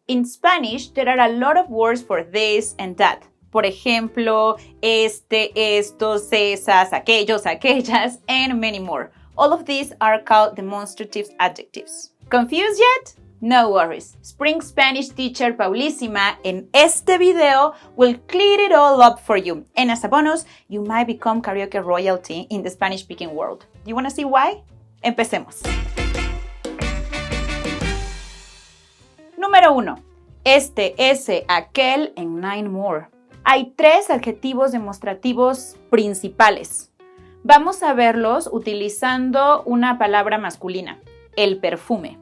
In Spanish, there are a lot of words for this and that. Por ejemplo, este, estos, esas, aquellos, aquellas, and many more. All of these are called demonstrative adjectives. Confused yet? No worries. Spring Spanish teacher Paulísima in este video will clear it all up for you. And as a bonus, you might become karaoke royalty in the Spanish-speaking world. Do you want to see why? Empecemos. Número 1. Este, ese, aquel, and 9 more. Hay 3 adjetivos demostrativos principales. Vamos a verlos utilizando una palabra masculina, el perfume.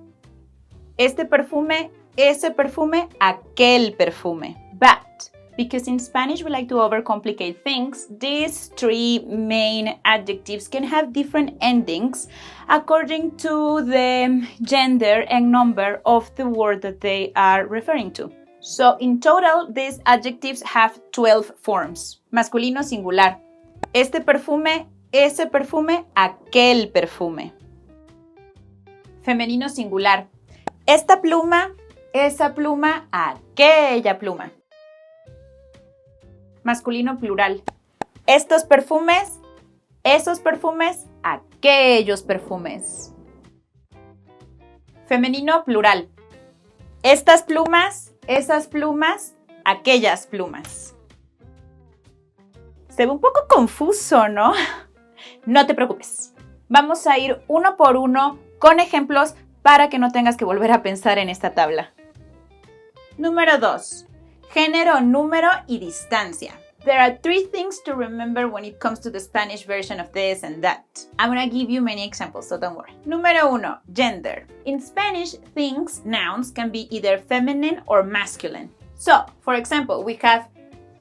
Este perfume, ese perfume, aquel perfume. But, because in Spanish we like to overcomplicate things, these 3 main adjectives can have different endings according to the gender and number of the word that they are referring to. So, in total, these adjectives have 12 forms. Masculino singular. Este perfume, ese perfume, aquel perfume. Femenino singular. Esta pluma, esa pluma, aquella pluma. Masculino plural. Estos perfumes, esos perfumes, aquellos perfumes. Femenino plural. Estas plumas, esas plumas, aquellas plumas. Se ve un poco confuso, ¿no? No te preocupes. Vamos a ir uno por uno con ejemplos para que no tengas que volver a pensar en esta tabla. Número 2. Género, número y distancia. There are 3 things to remember when it comes to the Spanish version of this and that. I'm gonna give you many examples, so don't worry. Número 1. Gender. In Spanish, things, nouns, can be either feminine or masculine. So, for example, we have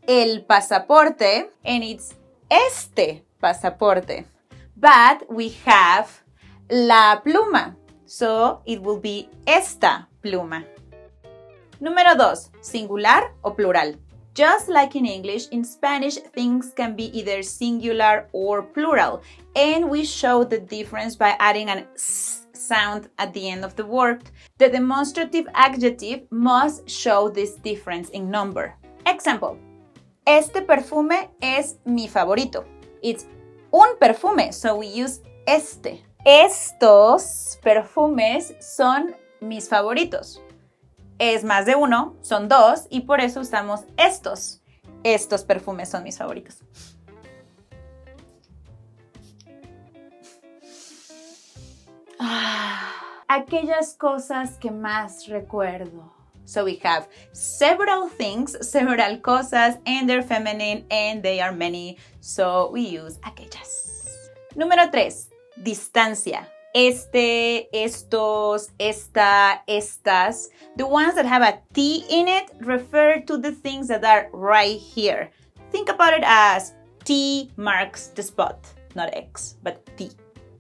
el pasaporte and it's este pasaporte. But we have la pluma, so it will be esta pluma. Número 2. Singular o plural. Just like in English, in Spanish, things can be either singular or plural. And we show the difference by adding an s sound at the end of the word. The demonstrative adjective must show this difference in number. Example. Este perfume es mi favorito. It's un perfume, so we use este. Estos perfumes son mis favoritos. Es más de uno, son 2 y por eso usamos estos. Estos perfumes son mis favoritos. Aquellas cosas que más recuerdo. So we have several things, several cosas, and they're feminine and they are many, so we use aquellas. Número 3. Distancia. Este, estos, esta, estas. The ones that have a T in it refer to the things that are right here. Think about it as T marks the spot. Not X, but T.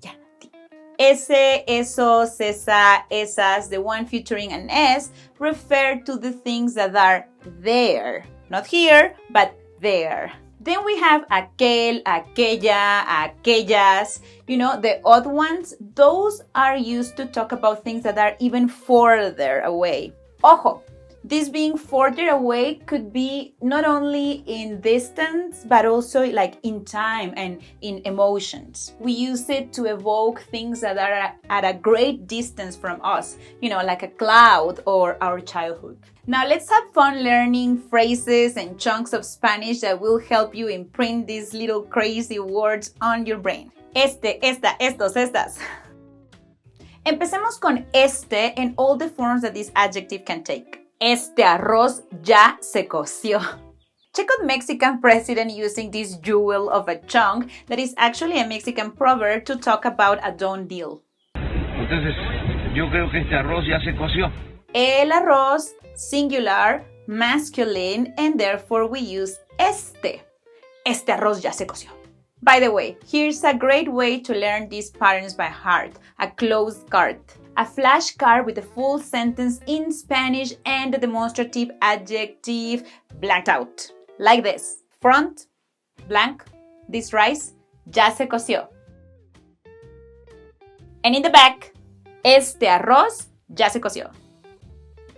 Yeah, T. Ese, esos, esa, esas, the one featuring an S, refer to the things that are there. Not here, but there. Then we have aquel, aquella, aquellas. You know, the odd ones, those are used to talk about things that are even further away. Ojo, this being further away could be not only in distance, but also like in time and in emotions. We use it to evoke things that are at a great distance from us, you know, like a cloud or our childhood. Now let's have fun learning phrases and chunks of Spanish that will help you imprint these little crazy words on your brain. Este, esta, estos, estas. Empecemos con este and all the forms that this adjective can take. Este arroz ya se coció. Check out Mexican president using this jewel of a chunk that is actually a Mexican proverb to talk about a done deal. Entonces, yo creo que este arroz ya se coció. El arroz, singular, masculine, and therefore we use este. Este arroz ya se coció. By the way, here's a great way to learn these patterns by heart, a closed card. A flashcard with a full sentence in Spanish and the demonstrative adjective blanked out. Like this. Front, blank, this rice, ya se coció. And in the back, este arroz ya se coció.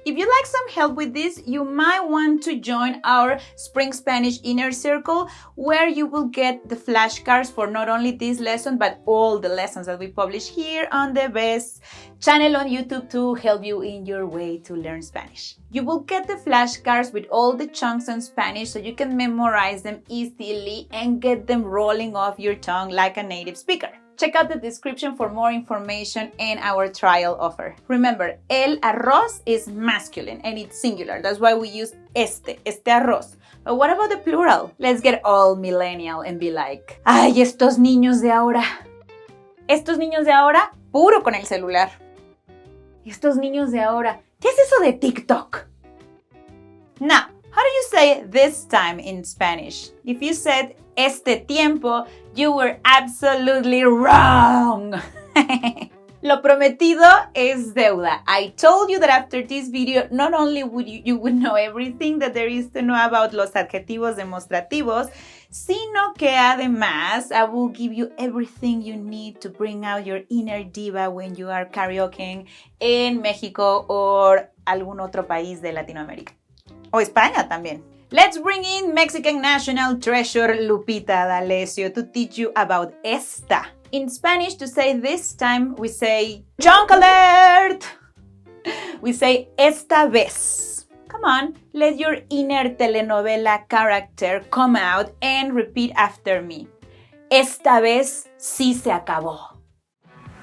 If you'd like some help with this, you might want to join our Spring Spanish Inner Circle, where you will get the flashcards for not only this lesson, but all the lessons that we publish here on the best channel on YouTube to help you in your way to learn Spanish. You will get the flashcards with all the chunks on Spanish so you can memorize them easily and get them rolling off your tongue like a native speaker. Check out the description for more information and our trial offer. Remember, el arroz is masculine and it's singular. That's why we use este arroz. But what about the plural? Let's get all millennial and be like, ay, estos niños de ahora. Estos niños de ahora, puro con el celular. Estos niños de ahora, ¿qué es eso de TikTok? Now, how do you say this time in Spanish? If you said este tiempo, you were absolutely wrong. Lo prometido es deuda. I told you that after this video, not only would you would know everything that there is to know about los adjetivos demostrativos, sino que además I will give you everything you need to bring out your inner diva when you are karaokeing en México or algún otro país de Latinoamérica. O España también. Let's bring in Mexican national treasure Lupita D'Alessio to teach you about esta. In Spanish, to say this time, we say junk alert. We say esta vez. Come on, let your inner telenovela character come out and repeat after me. Esta vez sí se acabó.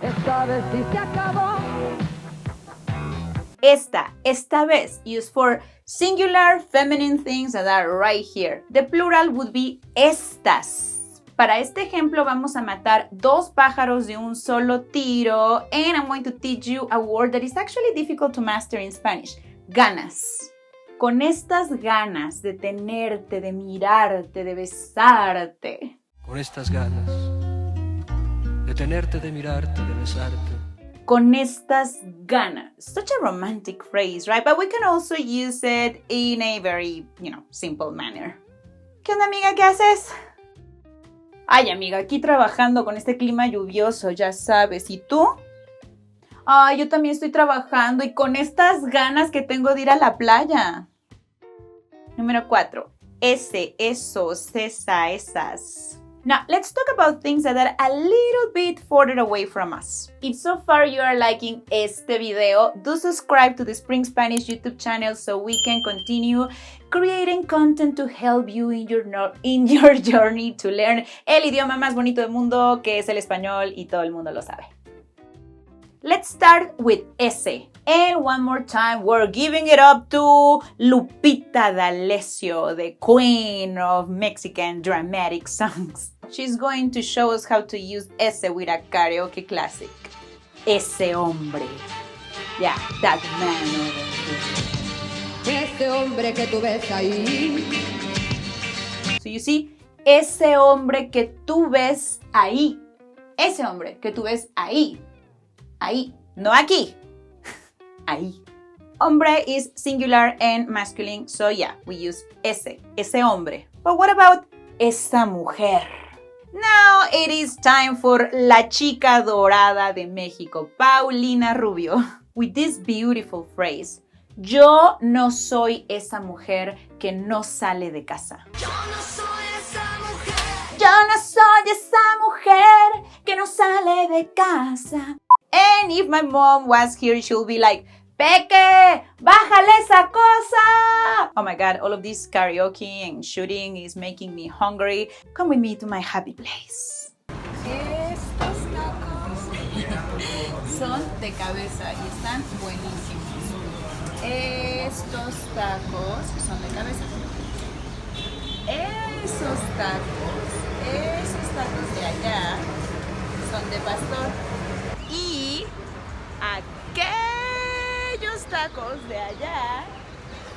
Esta vez sí se acabó. Esta vez, used for singular feminine things that are right here. The plural would be estas. Para este ejemplo vamos a matar dos pájaros de un solo tiro, and I'm going to teach you a word that is actually difficult to master in Spanish. Ganas. Con estas ganas de tenerte, de mirarte, de besarte. Con estas ganas de tenerte, de mirarte, de besarte. Con estas ganas. Such a romantic phrase, right? But we can also use it in a very, simple manner. ¿Qué onda, amiga? ¿Qué haces? Ay, amiga, aquí trabajando con este clima lluvioso, ya sabes. ¿Y tú? Ay, yo también estoy trabajando y con estas ganas que tengo de ir a la playa. Número 4. Ese, esos, esa, esas. Now, let's talk about things that are a little bit further away from us. If so far you are liking este video, do subscribe to the Spring Spanish YouTube channel so we can continue creating content to help you in your journey to learn el idioma más bonito del mundo, que es el español, y todo el mundo lo sabe. Let's start with ese. And one more time, we're giving it up to Lupita D'Alessio, the queen of Mexican dramatic songs. She's going to show us how to use ese with a karaoke classic. Ese hombre. Yeah, that man over there. Ese hombre que tú ves ahí. So you see, ese hombre que tú ves ahí. Ese hombre que tú ves ahí. Ahí, no aquí. Ahí. Hombre is singular and masculine, so yeah, we use ese hombre. But what about esa mujer? Now it is time for la chica dorada de México, Paulina Rubio, with this beautiful phrase. Yo no soy esa mujer que no sale de casa. Yo no soy esa mujer. Yo no soy esa mujer que no sale de casa. And if my mom was here, she'll be like, Peque, bájale esa cosa! Oh my God, all of this karaoke and shooting is making me hungry. Come with me to my happy place. Estos tacos son de cabeza y están buenísimos. Estos tacos son de cabeza. Esos tacos de allá son de pastor. Y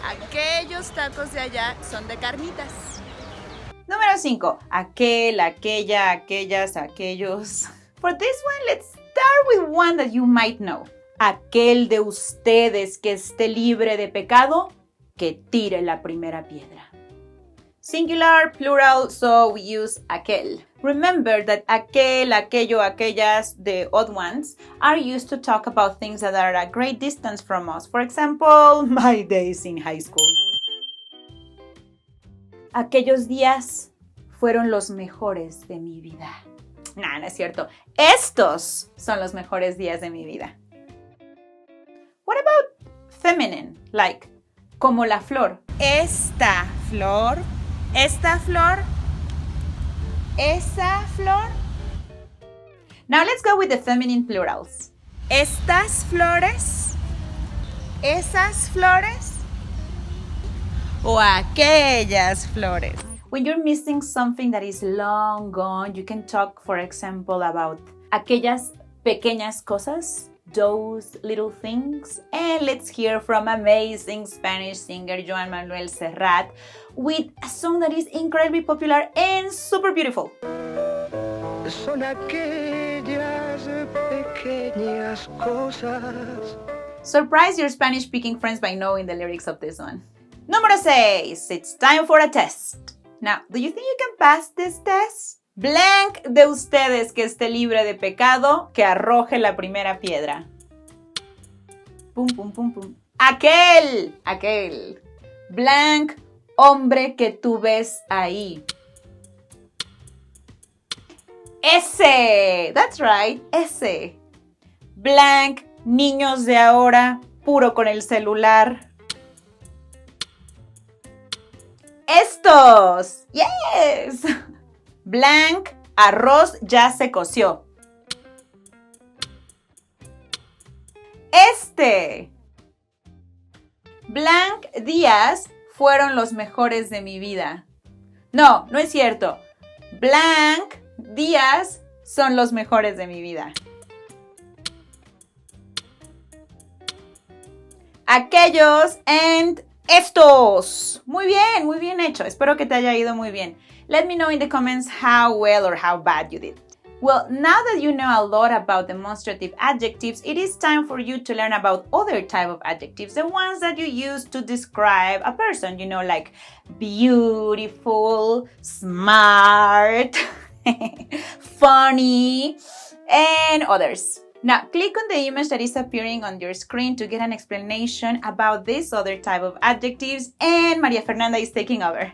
aquellos tacos de allá son de carnitas. Número 5. Aquel, aquella, aquellas, aquellos. For this one, let's start with one that you might know. Aquel de ustedes que esté libre de pecado, que tire la primera piedra. Singular, plural, so we use aquel. Remember that aquel, aquello, aquellas, the odd ones, are used to talk about things that are a great distance from us. For example, my days in high school. Aquellos días fueron los mejores de mi vida. Nah, no es cierto. Estos son los mejores días de mi vida. What about feminine? Like, como la flor. Esta flor, esta flor, esa flor. Now let's go with the feminine plurals. Estas flores, esas flores, o aquellas flores. When you're missing something that is long gone, you can talk, for example, about aquellas pequeñas cosas, those little things. And let's hear from amazing Spanish singer Joan Manuel Serrat with a song that is incredibly popular and super beautiful. Son aquellas pequeñas cosas. Surprise your Spanish-speaking friends by knowing the lyrics of this one. Número 6. It's time for a test. Now, do you think you can pass this test? Blank de ustedes que esté libre de pecado, que arroje la primera piedra. Pum, pum, pum, pum. Aquel, aquel. Blank, hombre que tú ves ahí. Ese, that's right, ese. Blank, niños de ahora, puro con el celular. Estos, yes. Blank, arroz ya se coció. Este. Blank, días fueron los mejores de mi vida. No, no es cierto. Blank, días son los mejores de mi vida. Aquellos and estos. Muy bien hecho. Espero que te haya ido muy bien. Let me know in the comments how well or how bad you did. Well, now that you know a lot about demonstrative adjectives, it is time for you to learn about other type of adjectives, the ones that you use to describe a person, you know, like beautiful, smart, funny, and others. Now, click on the image that is appearing on your screen to get an explanation about this other type of adjectives, and Maria Fernanda is taking over.